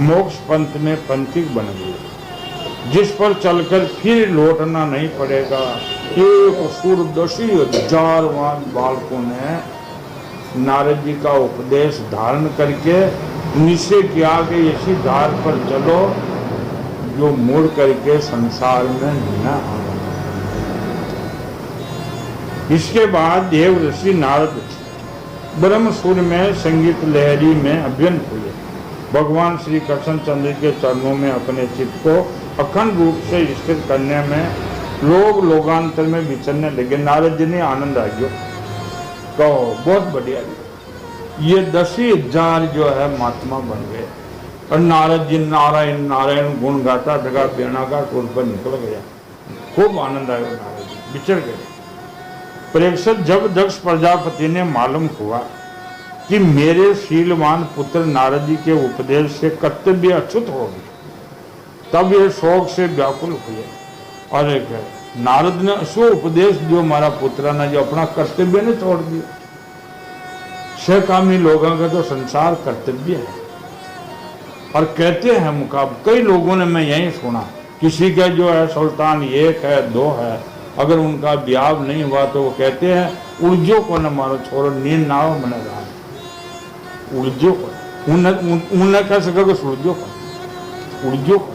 मोक्ष पंथ में पंथिक बन गए, जिस पर चलकर फिर लौटना नहीं पड़ेगा। एक सूर्यदशी 1000 बालकों ने नारद जी का उपदेश धारण करके निश्चय किया कि इसी धार पर चलो जो मुड़ करके संसार में न आना। इसके बाद देव ऋषि नारद ब्रह्मसुर में संगीत लहरी में अभ्यंत हुए, भगवान श्री कृष्ण चंद्र के चरणों में अपने चित्त को अखंड रूप से स्थिर करने में लोग लोकांतर में विचरने लगे। नारद जी ने आनंद आ गया, कहो बहुत बढ़िया, ये 10,000 जो है महात्मा बन गए और नारद जी नारायण नारायण गुण गाता जगह बेना का टूर पर निकल गया। खूब आनंद आया, नारद जी विचर गए। परीक्षित जब दक्ष प्रजापति ने मालूम हुआ कि मेरे शीलवान पुत्र नारद जी के उपदेश से कर्तव्य अच्युत हो गए, तब ये शोक से व्याकुल हुए और नारद ने ऐसा उपदेश जो हमारा पुत्र ने जो अपना कर्तव्य ने छोड़ दिया। सहकामी लोगों का तो संसार कर्तव्य है, और कहते हैं मुकाब कई लोगों ने, मैं यही सुना, किसी का जो है सुल्तान 1 है 2 है, अगर उनका ब्याह नहीं हुआ तो वो कहते हैं उर्जो को न मारो, छोड़ो नींद ना हो मन रहा उर्जो को उन्हें कह सके उर्जो को उर्जो को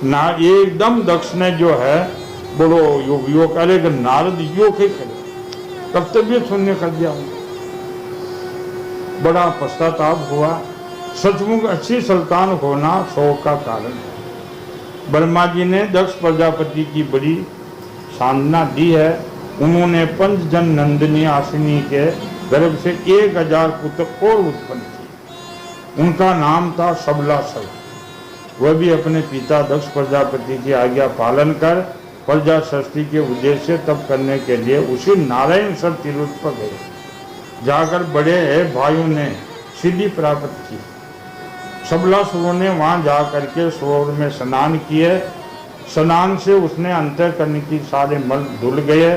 ना। एकदम दक्ष ने जो है बोलो योग करे कि नारद योग ही करे, कर्तव्य शून्य कर दिया। बड़ा पश्चाताप हुआ। सचमुच अच्छी संतान होना शोक का कारण है। ब्रह्मा जी ने दक्ष प्रजापति की बड़ी साधना दी है। उन्होंने पंचजन नंदिनी आसिनी के गर्भ से 1000 पुत्र और उत्पन्न किए। उनका नाम था सबलासव। वह भी अपने पिता दक्ष प्रजापति की आज्ञा पालन कर प्रजा सृष्टि के उद्देश्य तप करने के लिए उसी नारायण सर तीर्थ पर गए। जाकर बड़े भाइयों ने सिद्धि प्राप्त की। सबलासुरों ने वहां जाकर के सरोवर में स्नान किए। स्नान से उसने अंतर करने की सारे मल धुल गए।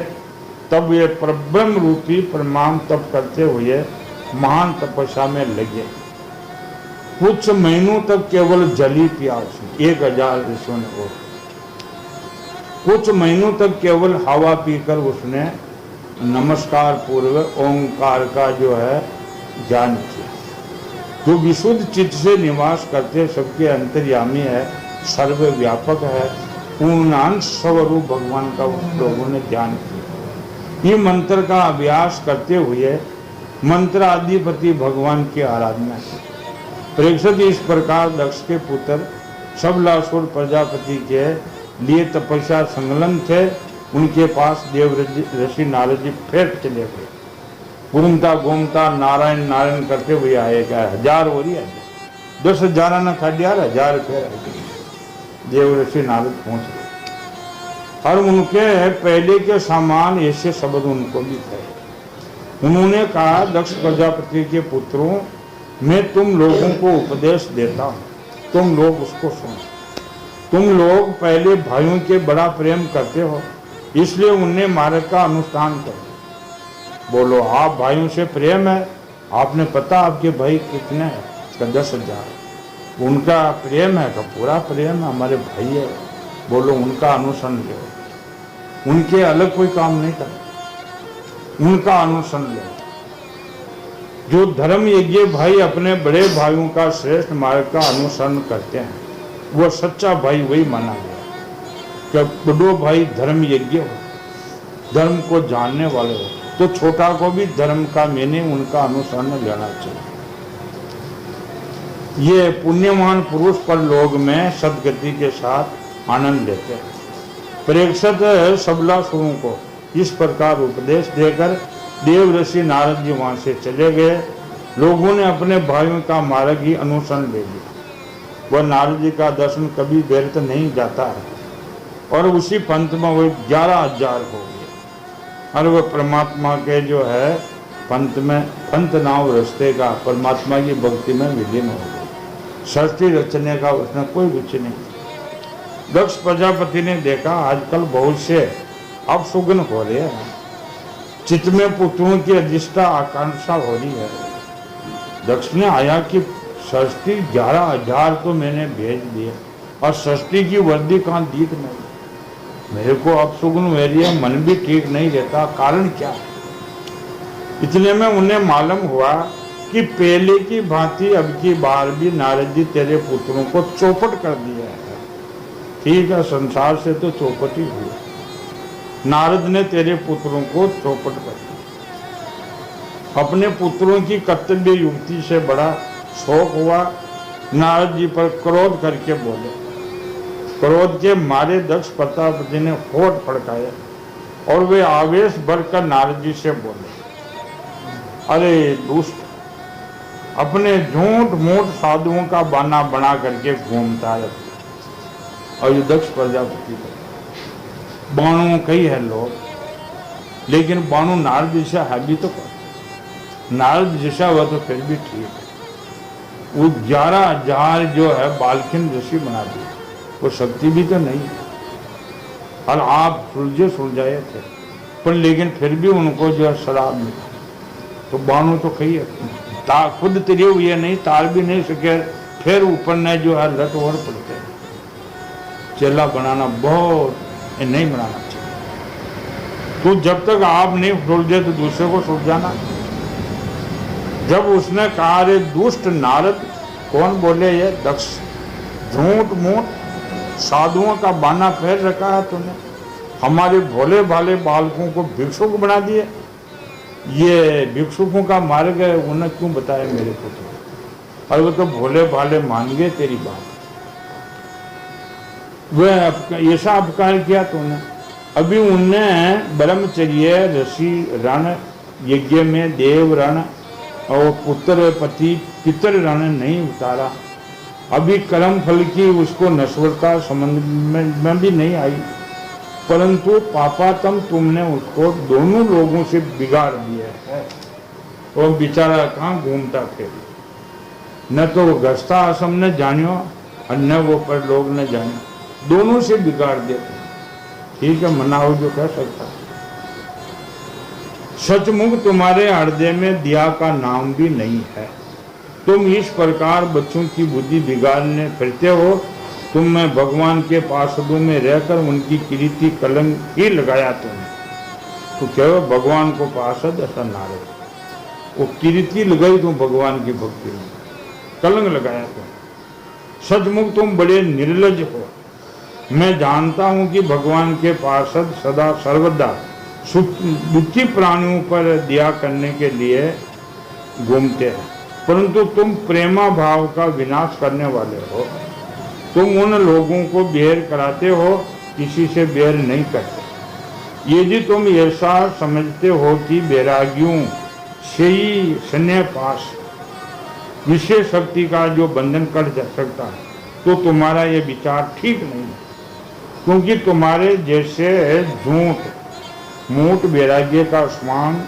तब ये परब्रह्म रूपी परमाम तप करते हुए महान तपस्या में लगे। कुछ महीनों तक केवल जल ही पिया उसने, 1000 ऋषियों ने, और कुछ महीनों तक केवल हवा पीकर उसने नमस्कार पूर्वक ओंकार का जो है ज्ञान किया। जो विशुद्ध चित्त से निवास करते, सबके अंतर्यामी है, सर्वव्यापक है, पूर्णांश स्वरूप भगवान का उन लोगों ने ध्यान किया। ये मंत्र का अभ्यास करते हुए मंत्र आदिपति भगवान की आराधना की। परीक्षित इस प्रकार दक्ष के पुत्र सबलासुर प्रजापति के लिए तपस्या संलग्न थे। उनके पास देव ऋषि नारद जी फिर चले गए। घूमता घूमता नारायण नारायण करते हुए आए। क्या 1000 हो रही है, 10,000 न खा दिया, 1000 फिर देवर्षि नारद पहुंच गए और उनके पहले के सामान ऐसे शब्द उनको भी थे। उन्होंने कहा, दक्ष प्रजापति के पुत्रों, मैं तुम लोगों को उपदेश देता हूँ, तुम लोग उसको सुनो। तुम लोग पहले भाइयों के बड़ा प्रेम करते हो, इसलिए उन्हें मार्ग का अनुष्ठान करो। बोलो, आप भाइयों से प्रेम है? आपने पता आपके भाई कितने हैं? 10,000। उनका प्रेम है का पूरा प्रेम है, हमारे भाई है। बोलो, उनका अनुसरण लो, उनके अलग कोई काम नहीं करो, उनका अनुसरण लो। जो धर्म यज्ञ भाई अपने बड़े भाइयों का श्रेष्ठ मार्ग का अनुसरण करते हैं, वो सच्चा भाई वही माना गया। जब बड़ो भाई धर्म यज्ञ हो, धर्म को जानने वाले हो, तो छोटा को भी धर्म का मैंने उनका अनुसरण लेना चाहिए। ये पुण्यवान पुरुष पर लोग में सदगति के साथ आनंद लेते हैं। प्रेक्षक सबलासुरों को इस प्रकार उपदेश देकर देवर्षि नारद जी वहां से चले गए। लोगों ने अपने भाइयों का मार्ग ही अनुसरण ले लिया। वह नारद जी का दर्शन कभी व्यर्थ नहीं जाता है और उसी पंथ में वो 11,000 हो गए और वह परमात्मा के जो है पंथ में, पंथ नाम रस्ते का परमात्मा की भक्ति में विलीन हो गए। सृष्टि रचने का उसने कोई रुचि नहीं। दक्ष प्रजापति ने देखा आजकल बहुत से अपसुगन हो रहे हैं, चित्त में पुत्रों की अधिष्ठा आकांक्षा हो रही है। दक्ष ने आया कि सृष्टि 11,000 तो मैंने भेज दिए और सृष्टि की वर्दी कहाँ दी नहीं। मेरे को अपसुगन हो रही है, मन भी ठीक नहीं रहता, कारण क्या है? इतने में उन्हें मालूम हुआ कि पहले की भांति अब की बार भी नारद जी तेरे पुत्रों को चौपट कर दिया है। ठीक है, संसार से तो चौपट ही हुआ, नारद ने तेरे पुत्रों को चौपट कर दिया। अपने पुत्रों की कर्तव्य युक्ति से बड़ा शौक हुआ, नारद जी पर क्रोध करके बोले। क्रोध के मारे दक्ष प्रजापति ने होठ फड़काया और वे आवेश भरकर नारद जी से बोले, अरे दुष्ट, अपने झूठ मूठ साधुओं का बहाना बना करके घूमता है। और ये दक्ष प्रजापति बाणु कई है लोग, लेकिन बाणु नारद जैसा है भी तो कर। नारद जैसा हुआ तो फिर भी ठीक है। वो 11,000 जो है बालखिन ऋषि बना दिए, वो शक्ति भी तो नहीं है। और आप सुलझाए थे, पर लेकिन फिर भी उनको जो है शराब मिला। तो बाणु तो कही है, खुद तिरे हुए नहीं, तार भी नहीं सके, फिर ऊपर ने जो है लट और पड़ते। चेला बनाना बहुत नहीं बनाना चाहिए। तो जब तक आप नहीं सुलझे तो दूसरे को सुलझाना। जब उसने कहा, रे दुष्ट नारद, कौन बोले ये दक्ष, झूठ मूठ साधुओं का बाना फेर रखा है तूने, हमारे भोले भाले बालकों को भिक्षुक बना दिए। ये भिक्षुकों का मार्ग है, उन्हें क्यों बताया मेरे को तो? और वो तो भोले भाले मान गए तेरी बात। वह ऐसा अपकार किया तूने। अभी उनने ब्रह्मचर्य ऋषि रण यज्ञ में देव रण और पुत्र पति पितर रण नहीं उतारा। अभी कर्म फल की उसको नश्वरता संबंध में भी नहीं आई, परंतु पापातम तुमने उसको दोनों लोगों से बिगाड़ दिया है। वो बेचारा कहाँ घूमता फिर, न तो वो गस्ता आश्रम ने जानियो और न वो पर लोग ने जानियो, दोनों से बिगाड़ देते। ठीक है, मनाओ जो कह सकता। सचमुख तुम्हारे हृदय में दिया का नाम भी नहीं है। तुम इस प्रकार बच्चों की बुद्धि बिगाड़ने फिरते हो। तुम में भगवान के पार्षदों में रहकर उनकी कीर्ति कलंक ही लगाया तुमने। तो कहो भगवान को पार्षद, ऐसा नारद, वो कीर्ति लगाई तुम भगवान की भक्ति में, कलंक लगाया तुम। सचमुख तुम बड़े निर्लज हो। मैं जानता हूं कि भगवान के पार्षद सदा सर्वदा दुखी प्राणियों पर दया करने के लिए घूमते हैं, परंतु तुम प्रेमा भाव का विनाश करने वाले हो। तुम उन लोगों को बैर कराते हो, किसी से बैर नहीं करते। यदि तुम ऐसा समझते हो कि बैरागियों से ही सन्यास विशेष शक्ति का जो बंधन कट जा सकता है, तो तुम्हारा ये विचार ठीक नहीं है, क्योंकि तुम्हारे जैसे झूठ मूठ वैराग्य का स्नान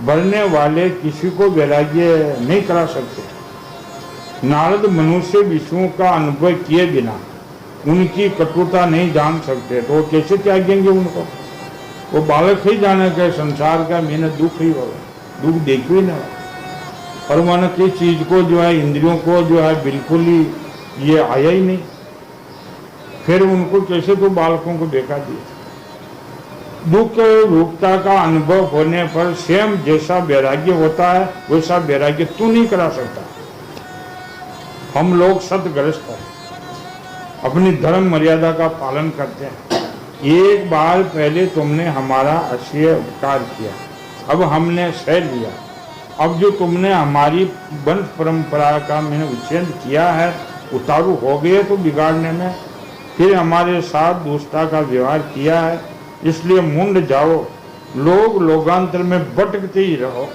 भरने वाले किसी को वैराग्य नहीं करा सकते। नारद मनुष्य विष्णु का अनुभव किए बिना उनकी कटुता नहीं जान सकते, तो वो कैसे त्यागेंगे उनको? वो बालक ही जाने के संसार का मैंने दुख ही होगा, दुख देखो ही नहीं। और मन की चीज को जो है, इंद्रियों को जो है बिल्कुल ही ये आया ही नहीं, फिर उनको कैसे तो बालकों को देखा दिया। दुख रूपता का अनुभव होने पर स्वयं जैसा वैराग्य होता है वैसा वैराग्य तू नहीं करा सकता। हम लोग सतग्रस्त हैं, अपनी धर्म मर्यादा का पालन करते हैं। एक बार पहले तुमने हमारा अश्लील उपकार किया, अब हमने सह लिया। अब जो तुमने हमारी वंश परंपरा का मैंने उच्छेद किया है, उतारू हो गए तो बिगाड़ने में, फिर हमारे साथ दुष्टता का व्यवहार किया है, इसलिए मुंड जाओ, लोग लोगांतर में भटकते ही रहो,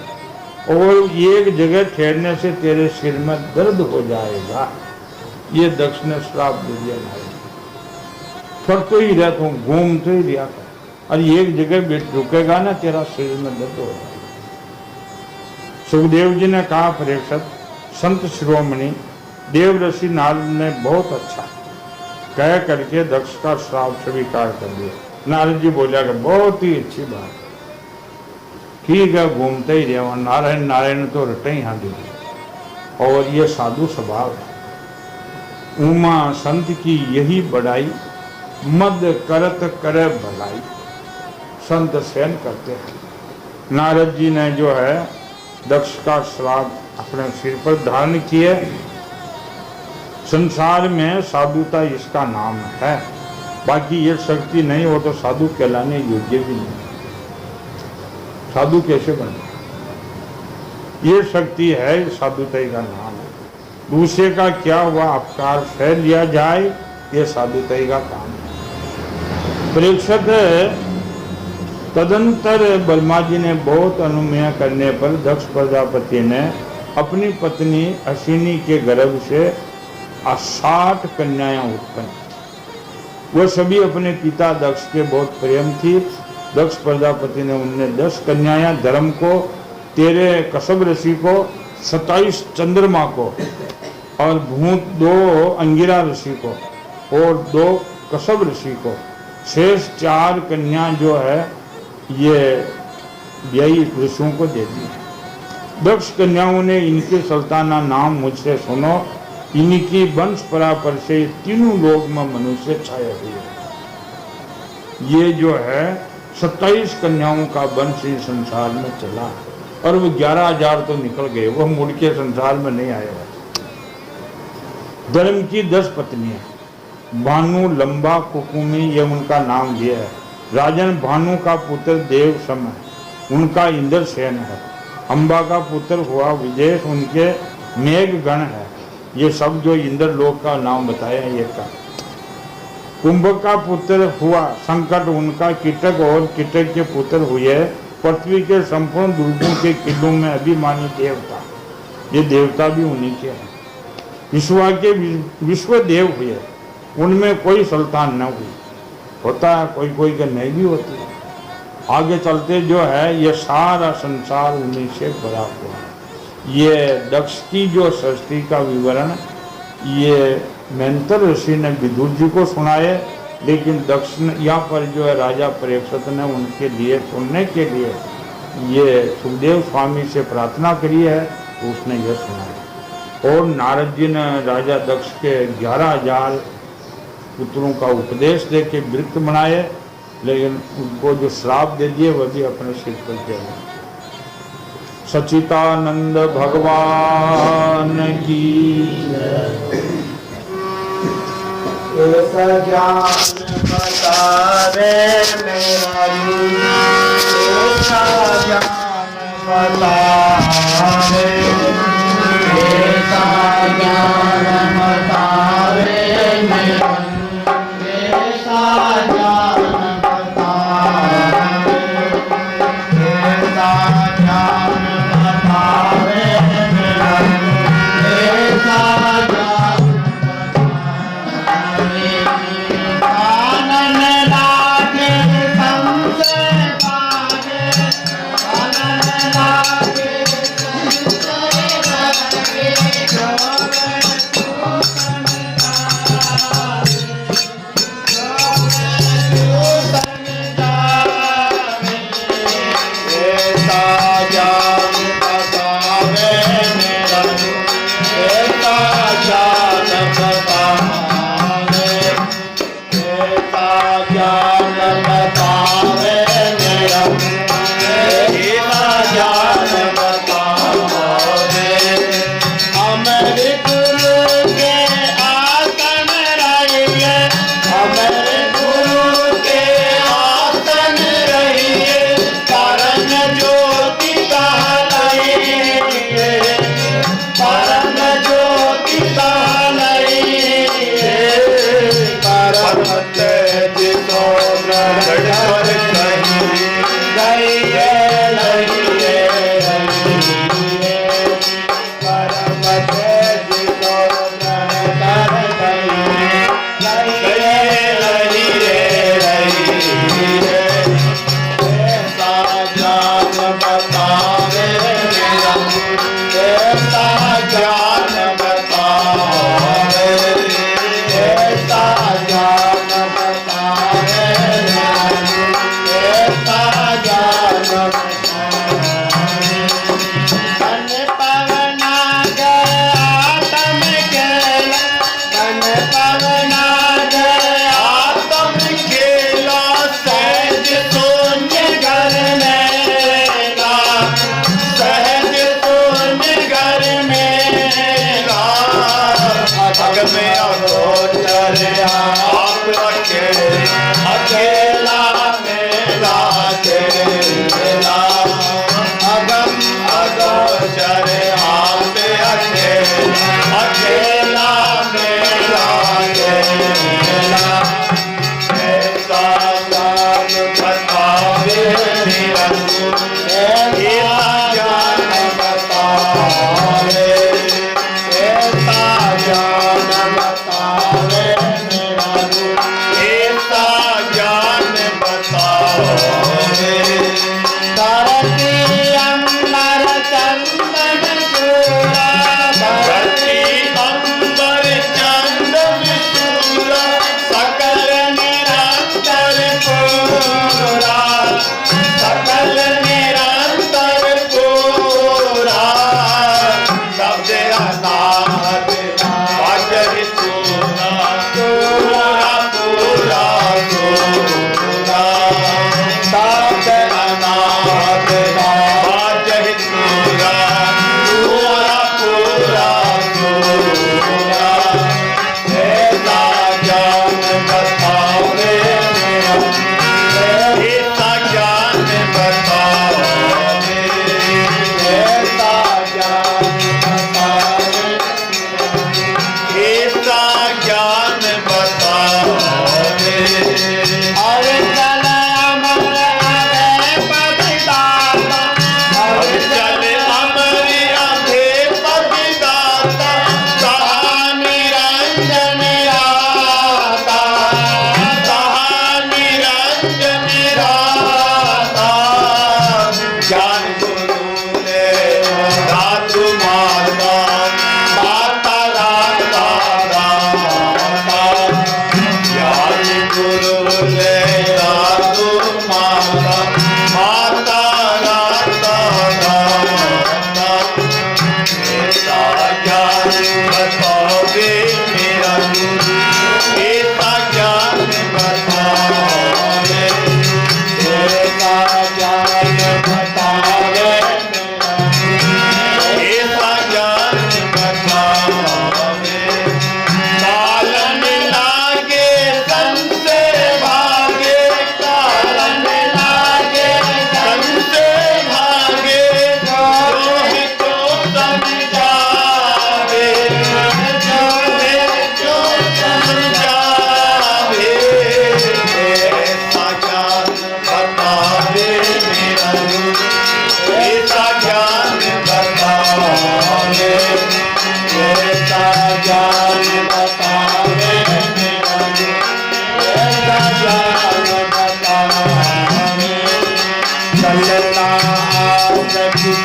और एक जगह ठहरने से तेरे सिर में दर्द हो जाएगा। ये दक्ष ने श्राप दे दिया भाई, फरतो ही रहता हूँ, घूमते ही रिया कर, और एक जगह रुकेगा ना तेरा सिर में दर्द हो जाएगा। सुखदेव जी ने कहा, परीक्षित, संत शिरोमणि देव ऋषि नारद ने बहुत अच्छा कह करके दक्ष का श्राप स्वीकार कर दिया। नारद जी बोलिया कि बहुत ही अच्छी बात, ठीक है, घूमते ही रहो, नारायण नारायण तो रटे ही हाँ दीजिए। और ये साधु स्वभाव है, उमा संत की यही बड़ाई, मद करत करे भलाई। संत सहन करते हैं। नारद जी ने जो है दक्ष का श्राप अपने सिर पर धारण किए। संसार में साधुता इसका नाम है, बाकी ये शक्ति नहीं हो तो साधु कहलाने योग्य भी नहीं। साधु कैसे बने? ये शक्ति है, साधुता का नाम है। दूसरे का क्या हुआ अपकार सह लिया जाए, ये साधुता का काम है। परीक्षित, तदंतर बलमा जी ने बहुत अनुमेय करने पर दक्ष प्रजापति ने अपनी पत्नी अश्विनी के गर्भ से 60 कन्याएं उत्पन्न। वह सभी अपने पिता दक्ष के बहुत प्रेम थी। दक्ष प्रजापति ने उनने 10 कन्याएं धर्म को, 13 कश्यप ऋषि को, 27 चंद्रमा को और भूत 2 अंगिरा ऋषि को और 2 कश्यप ऋषि को, शेष 4 कन्या जो है ये यही ऋषियों को दे दी। दक्ष कन्याओं ने इनके सुल्ताना नाम मुझसे सुनो, इनकी वंश परापर से तीनों लोग में मनुष्य छाए हुए हैं। ये जो है 27 कन्याओं का वंश इस संसार में चला और वो 11,000 तो निकल गए, वो मुड़ के संसार में नहीं आए। धर्म की 10 पत्नियां, भानु, लंबा, कुकुमी, ये उनका नाम दिया है। राजन भानु का पुत्र देव सम है, उनका इंद्र सेन है। अंबा का पुत्र हुआ विजय, उनके मेघगण है। ये सब जो इंद्र लोक का नाम बताया है ये का। कुंभ का पुत्र हुआ संकट, उनका कीटक, और कीटक के पुत्र हुए पृथ्वी के संपूर्ण दुर्गों के किलों में अभिमानी देवता। ये देवता भी उन्हीं के हैं। विश्वा के विश्व देव हुए, उनमें कोई सुल्तान न हुई। होता है कोई कोई के नहीं भी होती है। आगे चलते जो है ये सारा संसार उन्हीं से भरा हुआ है। ये दक्ष की जो सृष्टि का विवरण ये मेंत्र ऋषि ने विदुर जी को सुनाए, लेकिन दक्ष ने यहाँ पर जो है राजा परीक्षित ने उनके लिए सुनने के लिए ये सुखदेव स्वामी से प्रार्थना करी है, तो उसने ये सुनाया। और नारद जी ने राजा दक्ष के 11,000 पुत्रों का उपदेश दे के वृत्त बनाए, लेकिन उनको जो श्राप दे दिए वह भी अपने सिर पर किया। सच्चिदानंद भगवान की ऐसा ज्ञान बतावे मेरा ऐसा ज्ञान बतावे, ऐसा ज्ञान बतावे मेरा, ऐसा ज्ञान बतावे, ऐसा ज्ञान बतावे मेरा, ऐसा ज्ञान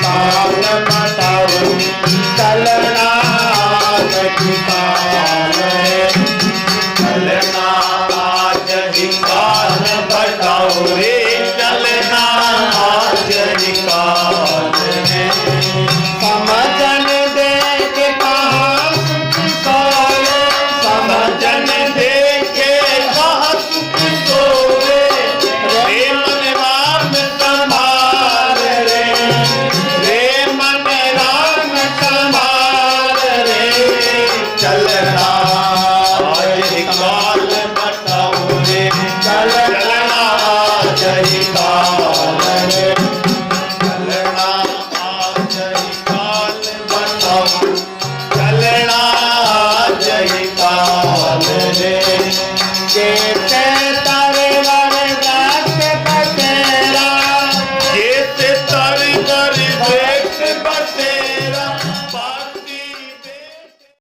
काल बताओ चलना आज ही काल है चलना आज ही काल बताओ रे चलना आज ही काल है समझन दे के कहाँ सुख सोए समझन दे के कहाँ सुख सोए रे मन राम संभाल रे मन राम संभाल रे चलना आज ही काल बताओ रे चलना आज ही काल